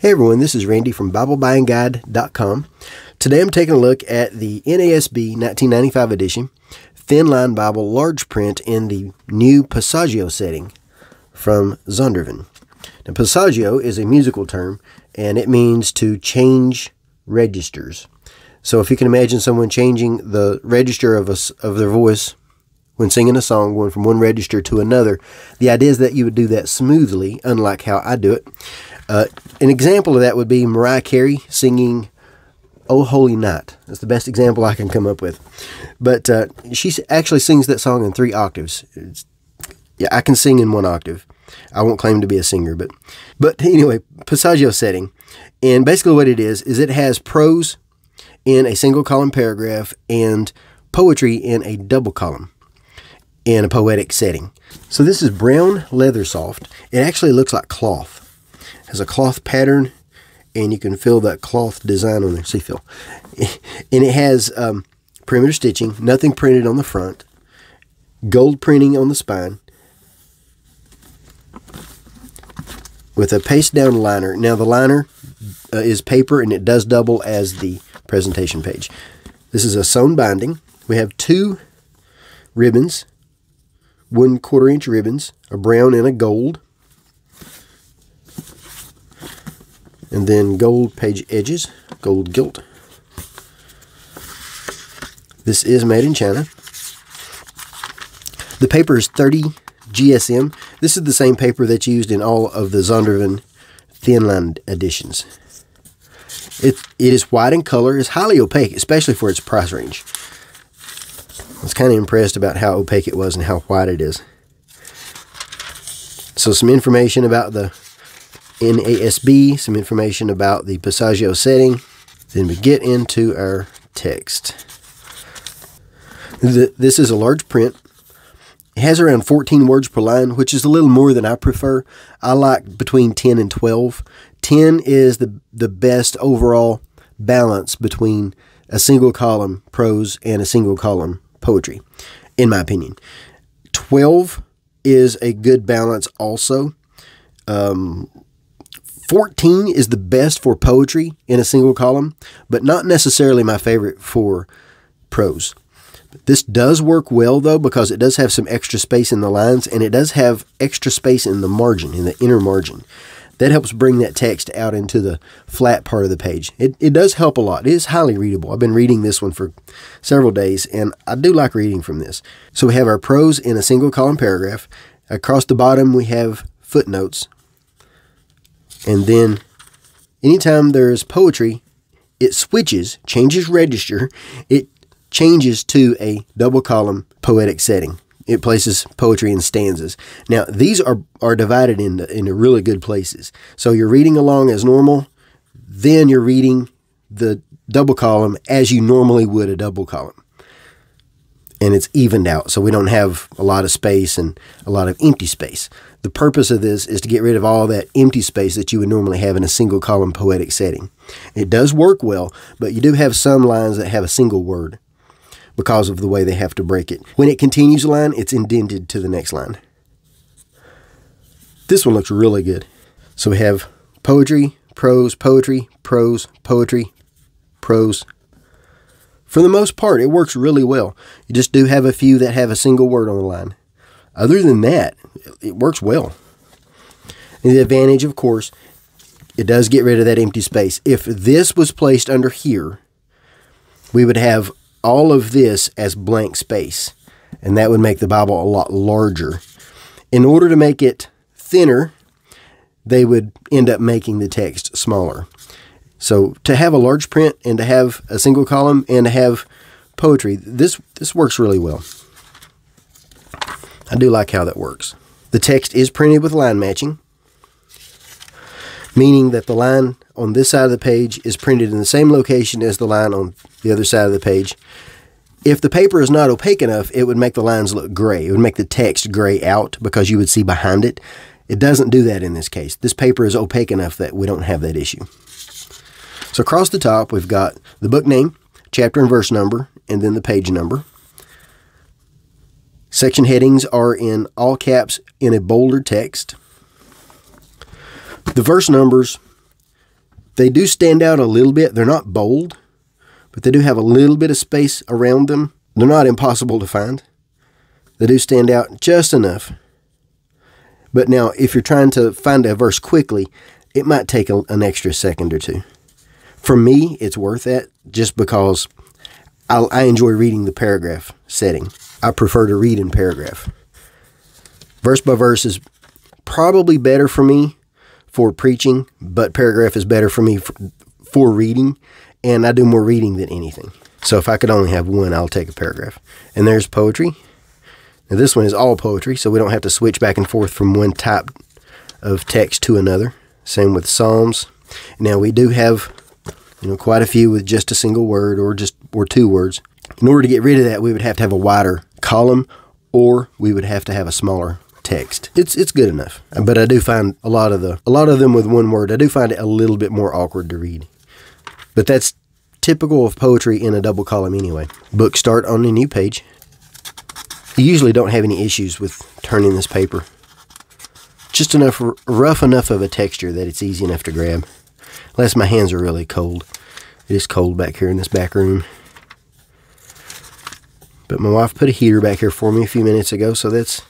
Hey everyone, this is Randy from BibleBuyingGuide.com. Today I'm taking a look at the NASB 1995 edition Thinline Bible large print in the new Passaggio setting from Zondervan. Now, Passaggio is a musical term and it means to change registers. So if you can imagine someone changing the register of their voice when singing a song, going from one register to another, the idea is that you would do that smoothly, unlike how I do it. An example of that would be Mariah Carey singing "Oh Holy Night." That's the best example I can come up with. But she actually sings that song in 3 octaves. Yeah, I can sing in 1 octave. I won't claim to be a singer, but anyway, Passaggio setting. And basically what it is it has prose in a single column paragraph and poetry in a double column in a poetic setting. So this is brown leather soft. It actually looks like cloth. It has a cloth pattern, and you can feel that cloth design on there. See, Phil. And it has perimeter stitching, nothing printed on the front, gold printing on the spine, with a paste down liner. Now the liner is paper, and it does double as the presentation page. This is a sewn binding. We have 2 ribbons, 1/4 inch ribbons, a brown and a gold. And then gold page edges, gold gilt. This is made in China. The paper is 30 GSM. This is the same paper that's used in all of the Zondervan Thinline editions. It is white in color. It's highly opaque, especially for its price range. I was kind of impressed about how opaque it was and how white it is. So some information about the NASB, some information about the Passaggio setting. Then we get into our text. This is a large print. It has around 14 words per line, which is a little more than I prefer. I like between 10 and 12. 10 is the best overall balance between a single column prose and a single column poetry, in my opinion. 12 is a good balance also. 14 is the best for poetry in a single column, but not necessarily my favorite for prose. This does work well, though, because it does have some extra space in the lines, and it does have extra space in the margin, in the inner margin. That helps bring that text out into the flat part of the page. It does help a lot. It is highly readable. I've been reading this one for several days, and I do like reading from this. So we have our prose in a single column paragraph. Across the bottom, we have footnotes. And then anytime there's poetry, it changes register, it changes to a double column poetic setting. It places poetry in stanzas. Now, these are divided into really good places. So you're reading along as normal, then you're reading the double column as you normally would a double column. And it's evened out, so we don't have a lot of space and a lot of empty space. The purpose of this is to get rid of all that empty space that you would normally have in a single column poetic setting. It does work well, but you do have some lines that have a single word because of the way they have to break it. When it continues a line, it's indented to the next line. This one looks really good. So we have poetry, prose, poetry, prose, poetry, prose. For the most part, it works really well. You just do have a few that have a single word on the line. Other than that, it works well. And the advantage, of course, it does get rid of that empty space. If this was placed under here, we would have all of this as blank space, and that would make the Bible a lot larger. In order to make it thinner, they would end up making the text smaller. So to have a large print and to have a single column and to have poetry, this works really well. I do like how that works. The text is printed with line matching, meaning that the line on this side of the page is printed in the same location as the line on the other side of the page. If the paper is not opaque enough, it would make the lines look gray. It would make the text gray out because you would see behind it. It doesn't do that in this case. This paper is opaque enough that we don't have that issue. So across the top, we've got the book name, chapter and verse number, and then the page number. Section headings are in all caps in a bolder text. The verse numbers They do stand out a little bit. They're not bold, but they do have a little bit of space around them. They're not impossible to find. They do stand out just enough. But now, if you're trying to find a verse quickly, it might take an extra second or two. For me, it's worth that just because I enjoy reading the paragraph setting. I prefer to read in paragraph. Verse by verse is probably better for me for preaching, but paragraph is better for me for reading, and I do more reading than anything. So if I could only have one, I'll take a paragraph. And there's poetry. Now this one is all poetry, so we don't have to switch back and forth from one type of text to another. Same with Psalms. Now we do have, quite a few with just a single word or two words. In order to get rid of that, we would have to have a wider column, or we would have to have a smaller text. It's good enough, but I do find a lot of them with one word. I do find it a little bit more awkward to read, but that's typical of poetry in a double column anyway. Books start on a new page. You usually don't have any issues with turning this paper. Just rough enough of a texture that it's easy enough to grab. Unless my hands are really cold. It is cold back here in this back room. But my wife put a heater back here for me a few minutes ago, so that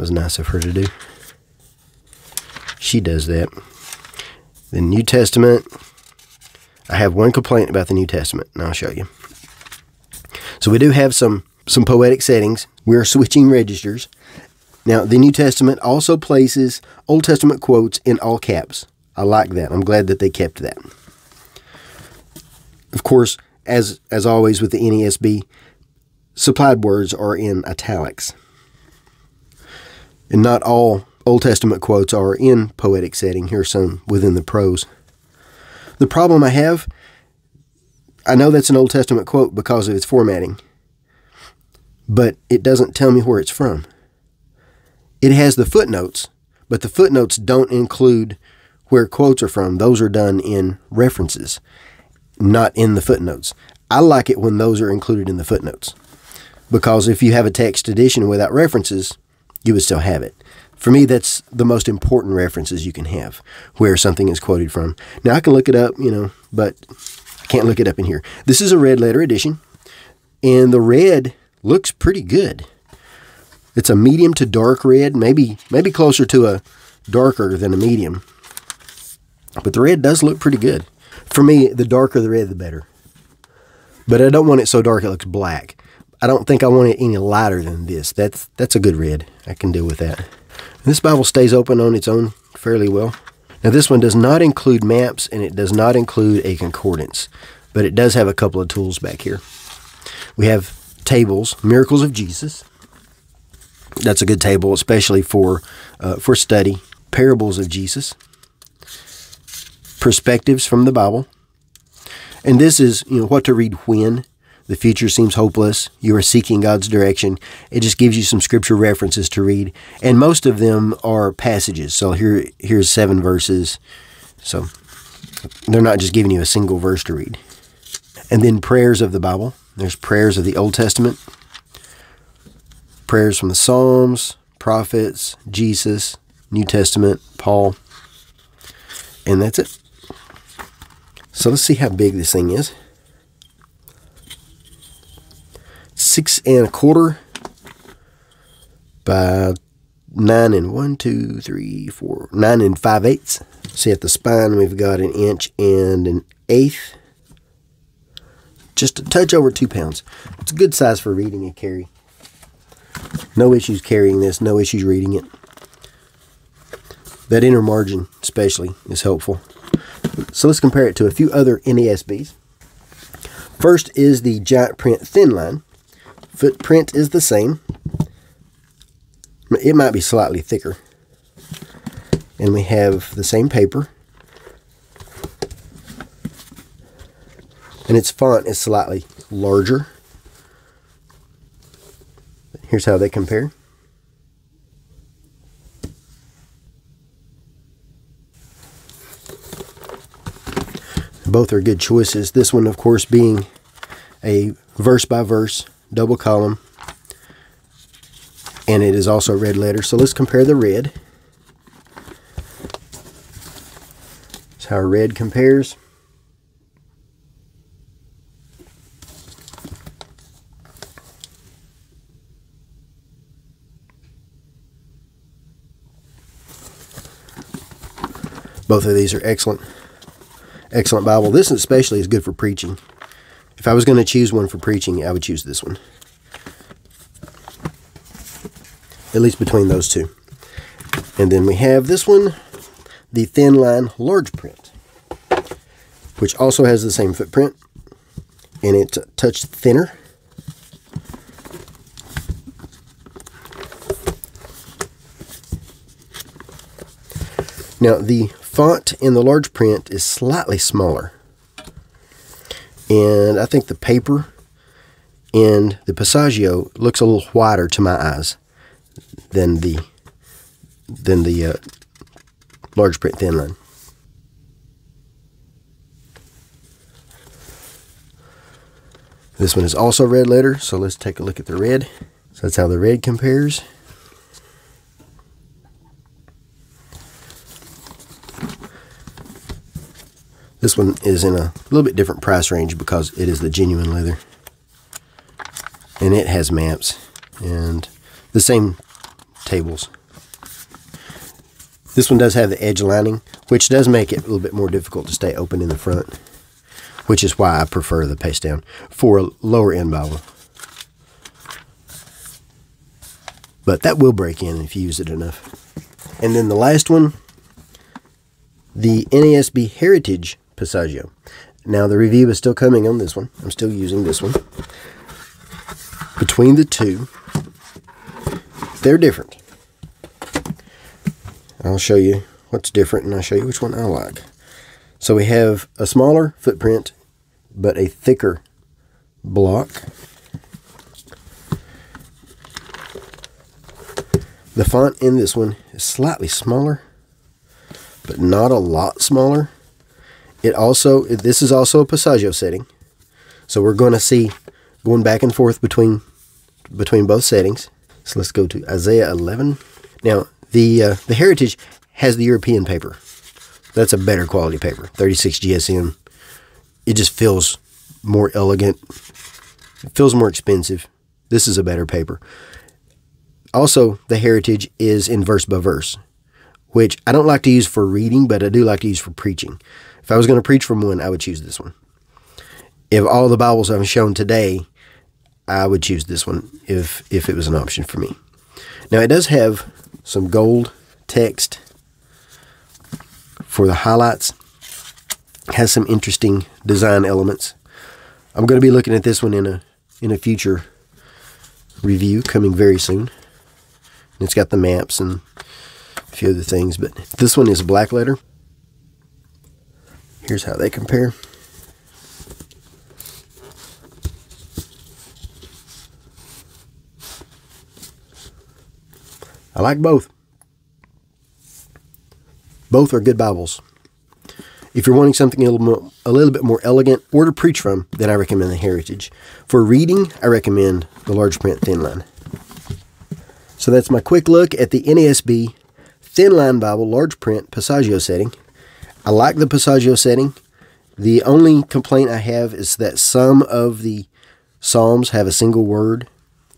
was nice of her to do. She does that. The New Testament. I have one complaint about the New Testament, and I'll show you. So we do have some poetic settings. We are switching registers. Now, the New Testament also places Old Testament quotes in all caps. I like that. I'm glad that they kept that. Of course, as always with the NASB, supplied words are in italics. And not all Old Testament quotes are in poetic setting. Here's some within the prose. The problem I have, I know that's an Old Testament quote because of its formatting, but it doesn't tell me where it's from. It has the footnotes, but the footnotes don't include where quotes are from. Those are done in references, not in the footnotes. I like it when those are included in the footnotes, because if you have a text edition without references, you would still have it. For me, that's the most important references you can have, where something is quoted from. Now, I can look it up, but I can't look it up in here. This is a red letter edition, and the red looks pretty good. It's a medium to dark red, maybe closer to a darker than a medium. But the red does look pretty good. For me, the darker the red, the better. But I don't want it so dark it looks black. I don't think I want it any lighter than this. That's a good red. I can deal with that. This Bible stays open on its own fairly well. Now this one does not include maps, and it does not include a concordance, but it does have a couple of tools back here. We have tables, Miracles of Jesus. That's a good table, especially for study. Parables of Jesus. Perspectives from the Bible. And this is, what to read when the future seems hopeless. You are seeking God's direction. It just gives you some scripture references to read. And most of them are passages. So here's 7 verses. So they're not just giving you a single verse to read. And then prayers of the Bible. There's prayers of the Old Testament. Prayers from the Psalms, prophets, Jesus, New Testament, Paul. And that's it. So let's see how big this thing is. 6 1/4 by 9 5/8. See, at the spine we've got 1 inch and 1/8. Just a touch over 2 pounds. It's a good size for reading and carry. No issues carrying this, no issues reading it. That inner margin especially is helpful. So let's compare it to a few other NASBs. First is the giant print Thinline. Footprint is the same. It might be slightly thicker. And we have the same paper. And its font is slightly larger. Here's how they compare. Both are good choices. This one, of course, being a verse-by-verse double column. And it is also red letter. So let's compare the red. That's how our red compares. Both of these are excellent Bible. This especially is good for preaching. If I was going to choose one for preaching, I would choose this one. At least between those two. And then we have this one, the Thinline large print, which also has the same footprint, and it's a touch thinner. Now, the font in the large print is slightly smaller, and I think the paper in the Passaggio looks a little whiter to my eyes than the large print Thinline. This one is also red letter, so let's take a look at the red. So that's how the red compares. This one is in a little bit different price range because it is the genuine leather. And it has maps and the same tables. This one does have the edge lining, which does make it a little bit more difficult to stay open in the front, which is why I prefer the paste down for a lower end Bible. But that will break in if you use it enough. And then the last one, the NASB Heritage Passaggio. Now the review is still coming on this one. I'm still using this one. Between the two, they're different. I'll show you what's different and I'll show you which one I like. So we have a smaller footprint, but a thicker block. The font in this one is slightly smaller, but not a lot smaller. This is also a Passaggio setting. So we're going to see going back and forth between both settings. So let's go to Isaiah 11. Now, the Heritage has the European paper. That's a better quality paper, 36 GSM. It just feels more elegant. It feels more expensive. This is a better paper. Also, the Heritage is in verse by verse, which I don't like to use for reading, but I do like to use for preaching. If I was going to preach from one, I would choose this one. If all the Bibles I've shown today, I would choose this one if it was an option for me. Now, it does have some gold text for the highlights. It has some interesting design elements. I'm going to be looking at this one in a future review coming very soon. And it's got the maps and a few other things, but this one is black letter. Here's how they compare. I like both. Both are good Bibles. If you're wanting something a little bit more elegant or to preach from, then I recommend the Heritage. For reading, I recommend the large print Thinline. So that's my quick look at the NASB Thinline Bible large print Passaggio setting. I like the Passaggio setting. The only complaint I have is that some of the Psalms have a single word,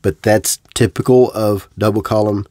but that's typical of double column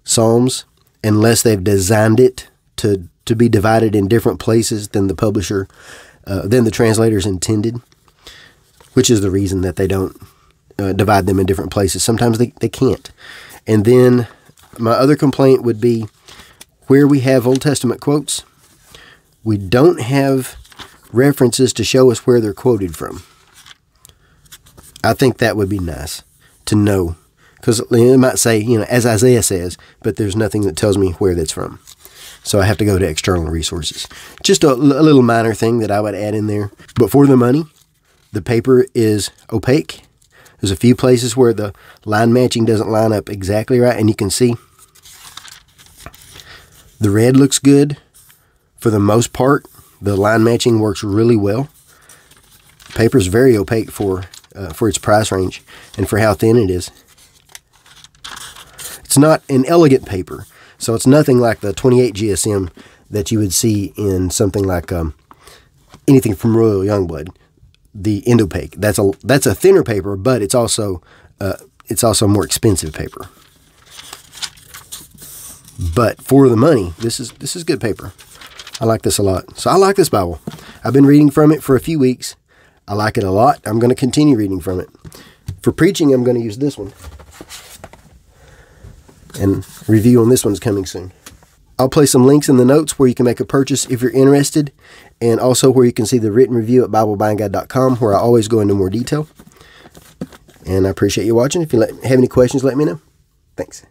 Psalms, unless they've designed it to be divided in different places than the publisher, than the translators intended, which is the reason that they don't divide them in different places. Sometimes they can't. And then my other complaint would be where we have Old Testament quotes, we don't have references to show us where they're quoted from. I think that would be nice to know, because it might say, as Isaiah says, but there's nothing that tells me where that's from. So I have to go to external resources. Just a little minor thing that I would add in there. But for the money, the paper is opaque. There's a few places where the line matching doesn't line up exactly right, and you can see the red looks good. For the most part, the line matching works really well. Paper is very opaque for its price range and for how thin it is. It's not an elegant paper, so it's nothing like the 28 GSM that you would see in something like anything from Royal Youngblood, the Indopaque. That's a thinner paper, but it's also more expensive paper. But for the money, this is good paper. I like this a lot. So I like this Bible. I've been reading from it for a few weeks. I like it a lot. I'm going to continue reading from it. For preaching, I'm going to use this one. And review on this one's coming soon. I'll place some links in the notes where you can make a purchase if you're interested, and also where you can see the written review at BibleBuyingGuide.com, where I always go into more detail. And I appreciate you watching. If you have any questions, let me know. Thanks.